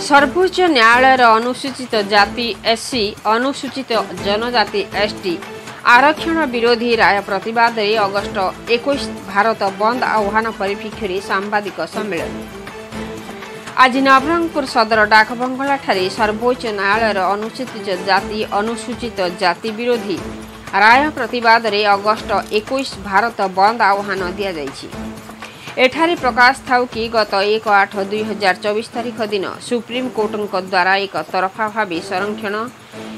सर्वोच्च न्यायालय अनुसूचित जाति एससी अनुसूचित जनजाति एसटी आरक्षण विरोधी राय प्रतिवाद अगस्ट 21 भारत बंद आह्वान परिप्रेक्षी सांबादिक सम्मेलन। आज नवरंगपुर सदर डाकबंगला ठारे सर्वोच्च न्यायालय अनुसूचित जाति विरोधी राय प्रतिवाद अगस्ट 21 भारत बंद आह्वान दि जाइछि। एठारे प्रकाश थाउ कि गत 1/8/2024 तारिख दिन सुप्रीम कोर्ट द्वारा एक तरफा भाव संरक्षण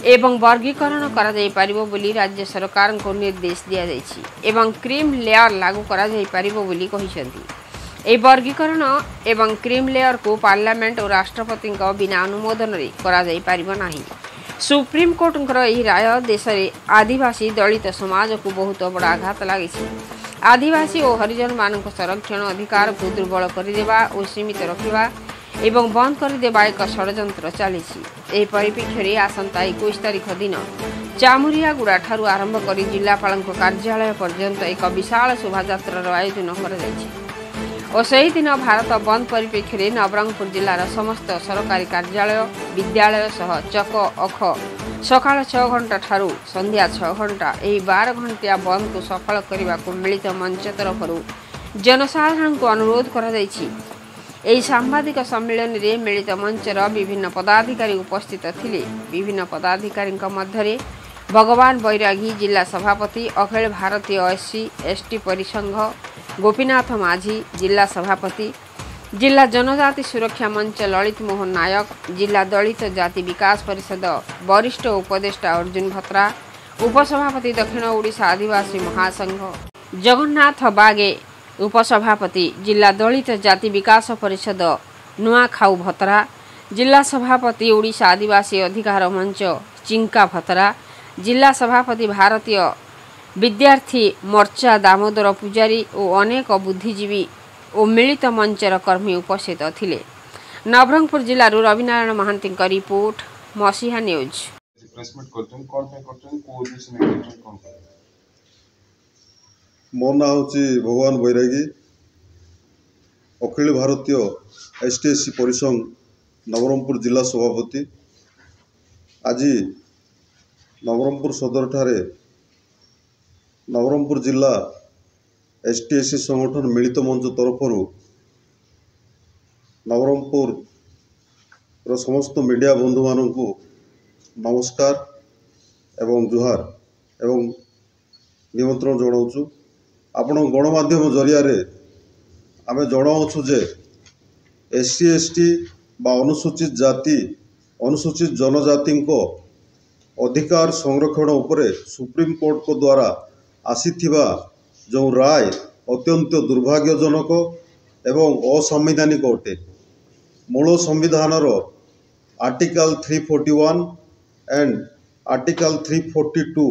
एवं वर्गीकरण करा जाई परिबो बोली राज्य सरकार को निर्देश दिया जाइछि एवं क्रीम लेयर लागू करा जाई परिबो बोली कहिसेंती। ए वर्गीकरण एवं क्रीम लेयर को पार्लियामेंट और राष्ट्रपति बिना अनुमोदन रे करा जाई परिबो नाही। सुप्रीम कोर्ट एही राय देश रे आदिवासी दलित समाज को बहुत बड़ा आघात लागिछि। आदिवासी और हरिजन मानक संरक्षण अधिकार को दुर्बल करदेवा और सीमित रखा एवं बंद करदेवा एक षड्यंत्र चली। परिप्रेक्षी आसंता 21 तारिख दिन चामुरियागुड़ा ठारू आरंभ कर जिलापाल कार्यालय पर्यंत एक विशाल शोभायात्रार आयोजन कर सही दिन भारत बंद परिप्रेक्षी नवरंगपुर जिलार समस्त सरकारी कार्यालय विद्यालय सह चक अख सकाळ 6 घंटा ठारू संध्या 6 घंटा यही 12 घंटिया बंद को सफल करने को मिलित मंच तरफ जनसाधारण को अनुरोध कर सांबादिक सम्मेलन रे मिलित मंचर विभिन्न पदाधिकारी उपस्थित थिले। विभिन्न पदाधिकारी मध्य भगवान बैरागी जिला सभापति अखिल भारतीय एससी एसटी परिसंघ गोपीनाथ माझी जिला सभापति जिला जनजाति सुरक्षा मंच ललित मोहन नायक जिला दलित जाति विकास परिषद वरिष्ठ उपदेष्टा अर्जुन भत्रा उपसभापति दक्षिण ओडिशा आदिवासी महासंघ जगन्नाथ बागे उपसभापति जिला दलित जाति विकास परिषद नुआखाऊ भत्रा जिला सभापति ओडिशा आदिवासी अधिकार मंच चिंका भत्रा जिला सभापति भारतीय विद्यार्थी मोर्चा दामोदर पूजारी और अनेक बुद्धिजीवी और मिलित मंचर कर्मी उपस्थित थिले। नवरंगपुर जिलूर रविनारायण महांती रिपोर्ट मसीहा न्यूज। मो ना हूँ भगवान बैरागी अखिल भारतीय एसटीएससी परिसंघ नवरंगपुर जिला सभापति। आज नवरंगपुर सदर ठारे नवरंगपुर जिला एसटीएससी संगठन मिलित मंच तरफ नवरंगपुर समस्त मीडिया बंधु मानक नमस्कार एवं जुहार एवं निमंत्रण जनाऊँ। आपण गणमाध्यम जरिया आमे जनाऊँ जे एससी एसटी बा अनुसूचित जाति अनुसूचित जनजाति अधिकार संरक्षण उपरे सुप्रीम कोर्ट को द्वारा आसीथिबा जो राय अत्यंत दुर्भाग्यजनक एवं असंवैधानिक अटे। मूल संविधान article 341 and article 342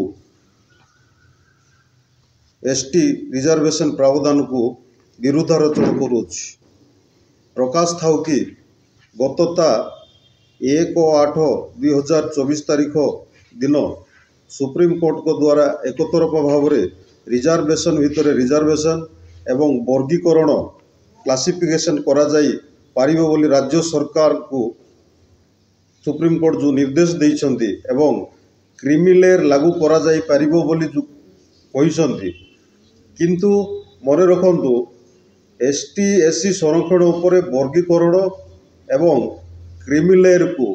ST reservation प्रावधान को विरुद्धाचरण करुच्ची। प्रकाश थाउ कि गतता 1/8/2024 तारिख दिन सुप्रीम कोर्ट को द्वारा एक तरफा भाव रिजर्वेशन भितर रिजर्वेशन एवं वर्गीकरण क्लासिफिकेशन करा जाई पारिबो बोली राज्य सरकार को सुप्रीम कोर्ट जो निर्देश देइछंती एवं क्रिमिलेयर लागू करा जाई पारिबो बोली जो कहिसंती। किंतु मने रखंतु एसटी एससी संरक्षण उपरे वर्गीकरण एवं क्रिमिलेयर को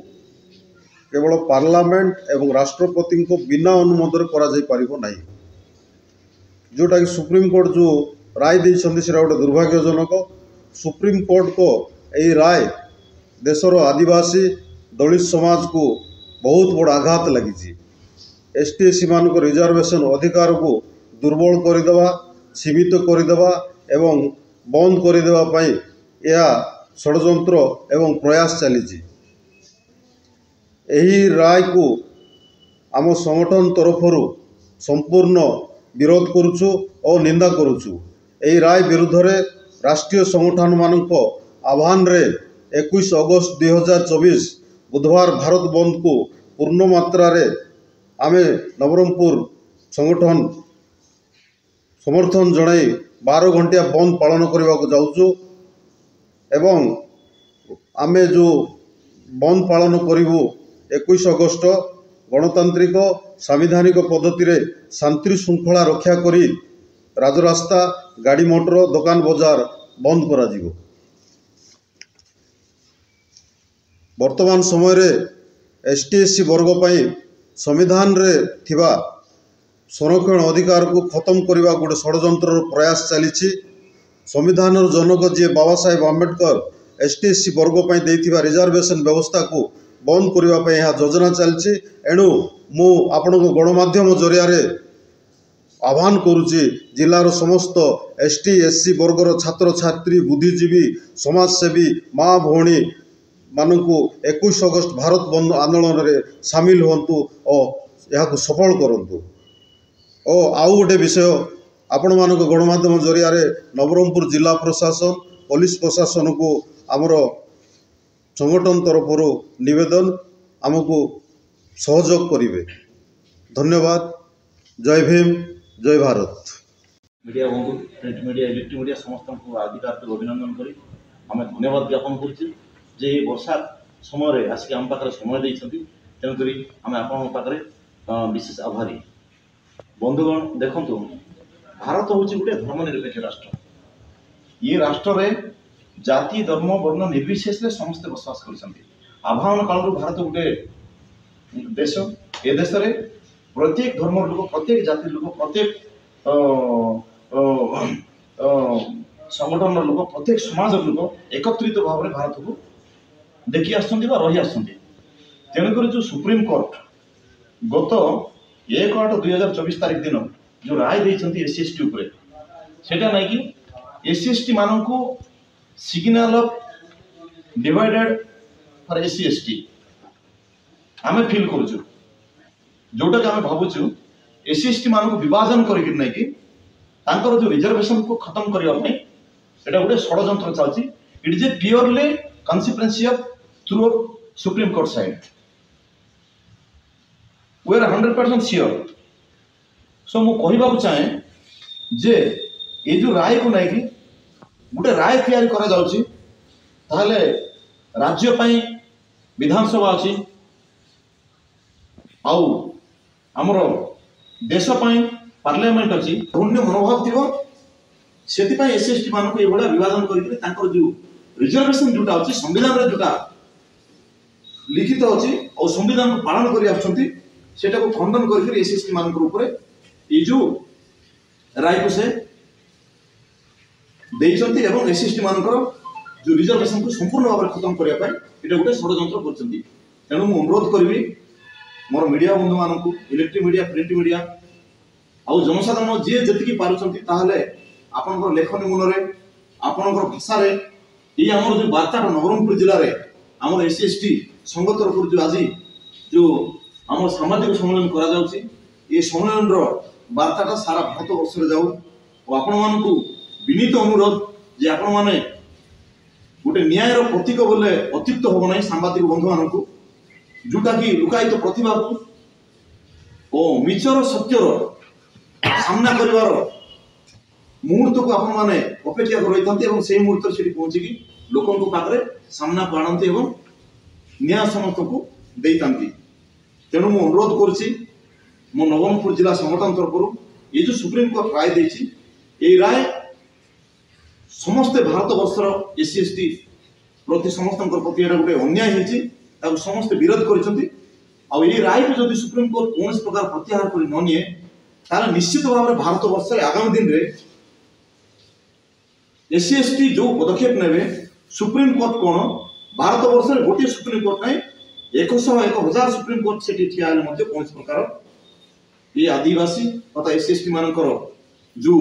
केवल पार्लियामेंट एवं राष्ट्रपति को बिना अनुमोदन करा जाई पारिबो नाही। जोटा कि सुप्रीम कोर्ट जो राय देइछंती सेरा गोटे दुर्भाग्यजनक। सुप्रीम कोर्ट को यही राय देशर आदिवासी दलित समाज को बहुत बड़ आघात लगी। एसटीएससी मान को रिजर्वेशन अधिकार को दुर्बल करदेवा सीमित करदेवा एवं बंद करदेवा यह षड्यंत्र एवं प्रयास चली। यही राय को आम संगठन तरफ संपूर्ण विरोध करुचु और निंदा करुचु। यही राय विरुद्ध रे राष्ट्रीय संगठन मानक आह्वान रे 21 अगस्त 2024 बुधवार भारत बंद को पूर्ण मात्रा रे आमे नवरंगपुर संगठन समर्थन जनाई 12 घंटिया बंद पालन करने को जाऊँ एवं आमे जो बंद पालन करूँ 21 अगस्ट गणतांत्रिक सांविधानिक पद्धति रे शांति श्रृंखला रक्षा करी राजरास्ता गाड़ी मोटर दुकान बजार बंद करा जिवो। वर्तमान समय रे एसटी एससी वर्ग पई संविधान रे थिबा संरक्षण अधिकार को खत्म करने गोटे षड्यंत्र प्रयास चली। संविधान जनक जी बाबा साहेब आंबेडकर एसटी एससी वर्ग पई देथिबा रिजर्वेशन व्यवस्था को बंद करने यहाँ योजना चलती। एणु मु आपण गणमाध्यम जरिया आह्वान करुच्ची जिलार समस्त एसटी एससी वर्गर छात्र छात्री बुद्धिजीवी समाजसेवी माँ भौणी मानू 21 अगस्ट भारत बंद आंदोलन रे सामिल होंतु और यह सफल करंतु। और आउ गोटे विषय आपण मानक गणमाध्यम जरिया नवरंगपुर जिला प्रशासन पुलिस प्रशासन को आमर संगठन तरफ निवेदन आमको सहयोग करिवे। धन्यवाद। जय भीम जय भारत। मीडिया बंधु प्रिंट मीडिया इलेक्ट्रिक मीडिया समस्त को अधिकार अभिनंदन करी आम धन्यवाद ज्ञापन कर वर्षा समय आसिक आम पाखे समय देते तेणुक आम आप विशेष आभारी। बंधुगण देखु भारत हूँ गोटे धर्मनिरपेक्ष राष्ट्र। ये राष्ट्र रे जाति धर्म वर्ण निर्विशेष समस्ते बसवास कर आभान काल भारत गोटे देश। ए देश रे प्रत्येक धर्म लोक प्रत्येक जाति लोक प्रत्येक संगठन लोक प्रत्येक समाज लोक एकत्रित भाव में भारत को देखी रही तेणुक जो सुप्रीम कोर्ट गत 1/8/2024 तारीख दिन जो राय देते एससी एसटी सेटा नहीं कि एससी एसटी मान को signal of divided for SC ST आम फिल करूँ जोटा कि आम भावुँ एससी एसटी मान को विभाजन करके कि जो रिजर्वेशन को खत्म करने एटा गोटे षड्यंत्र चलती। It is a purely consequence of through Supreme Court side. We are 100% sure. So मु कहबा चाहे जे ये जो राय को नहीं कि गोटे राय तैयारी करा जाउची ताहले राज्य पई विधानसभा अछि आउ हमर देश पई पार्लियामेंट अछि पुण्य मनोभाव थिबो सेति पई एसएसटी मान को एबडा विभाजन करिके तांकर जो रिजर्वेशन जोटा अछि संविधान रे जोटा लिखित अछि और संविधान को पालन करि आछंती सेटा को खंडन करके एसएसटी मान को ऊपर ये जो राय को से देइछंती एवं एसएसटी मान जो रिजर्वेशन को संपूर्ण भाव खत्म करिया पाई एटा गोटे षड्यंत्र करछंती। तेणु मु अनुरोध करबी मोर मीडिया बंधु मान को इलेक्ट्रिक मीडिया प्रिंट मीडिया आउ जनसाधारण जी जी पार्टी ताहले आपनकर लेखनी मुनरे आपनकर भाषा रे ये हमर जो वार्ता नवरंगपुर जिले में आम एससी एसटी संघ तरफ जो आज जो आम सामाजिक सम्मेलन करा जाउची ये सम्मेलन वार्ता सारा भारत वर्ष में जाऊ और आपण मान को विनीत अनुरोध जे आपण माने गोटे न्यायर प्रतीक बोले अत्युक्त हम ना सांबादिक बंधु मान को जोटा कि लुकायित प्रतिभा को मिचर सत्यर सामना करिवार मुहूर्त को आपण माने अपेक्षा कर रही से मुहूर्त से पहुंचिकी लोकों को पाखरे सामना को आनती एवं न्याय समस्त को देती। तेणु मु अनुरोध करुच्ची मो नवरंगपुर जिला संगठन तरफ ये जो सुप्रीम कोर्ट राय देछि ये राय समस्ते भारत वर्षर एससी एसटी प्रति समस्त प्रति गोटे अन्याय होती समस्ते विरोध कर राय को जब सुप्रीम कोर्ट कौन प्रकार प्रत्याहार कर न निए तार निश्चित भाव में भारत वर्ष आगामी दिन में एससी एसटी जो पदक्षेप ने सुप्रीम कोर्ट कौन भारत वर्ष में गोटे सुप्रीम कोर्ट नहीं 100,000 सुप्रीम कोर्ट से ठिया कौन प्रकार ये आदिवासी तथा एससी एसटी मानकर जो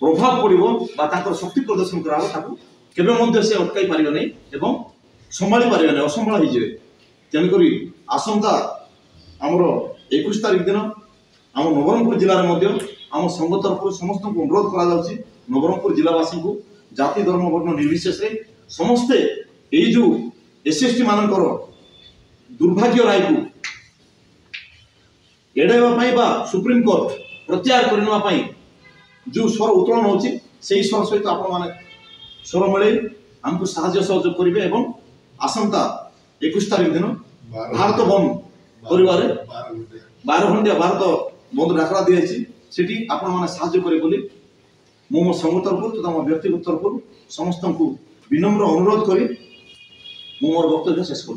प्रभाव पड़ो शक्ति प्रदर्शन करावे से अटकाई पारे नहीं एवं संभाली पारे नहीं असंभाल हो जाए। तेणुक आसंता आमर 21 तारीख दिन आम नवरंगपुर जिले में आम संघ तरफ समस्त को अनुरोध करा नवरंगपुर जिलावासी को जाति धर्म वर्ण निर्विशेष समस्ते ये जो एससी एसटी मानकर दुर्भाग्य राय को एड़ाइबा सुप्रीम कोर्ट प्रत्याहार करने जो स्वर उत्तोलन होची से स्वर सहित आपण माने स्वर मिले आमको साहाय्य सहयोग करेंगे एवं आसंता 21 तारीख दिन भारत बंद करिवारे 12 घंटा भारत बंद डाकरा दिया सेठी आपण माने साहाय्य करे बोली मो संघ तरफ तथा मो व्यक्तिगत तरफ समस्त को विनम्र अनुरोध करी मो मोर वक्तव्य शेष कर।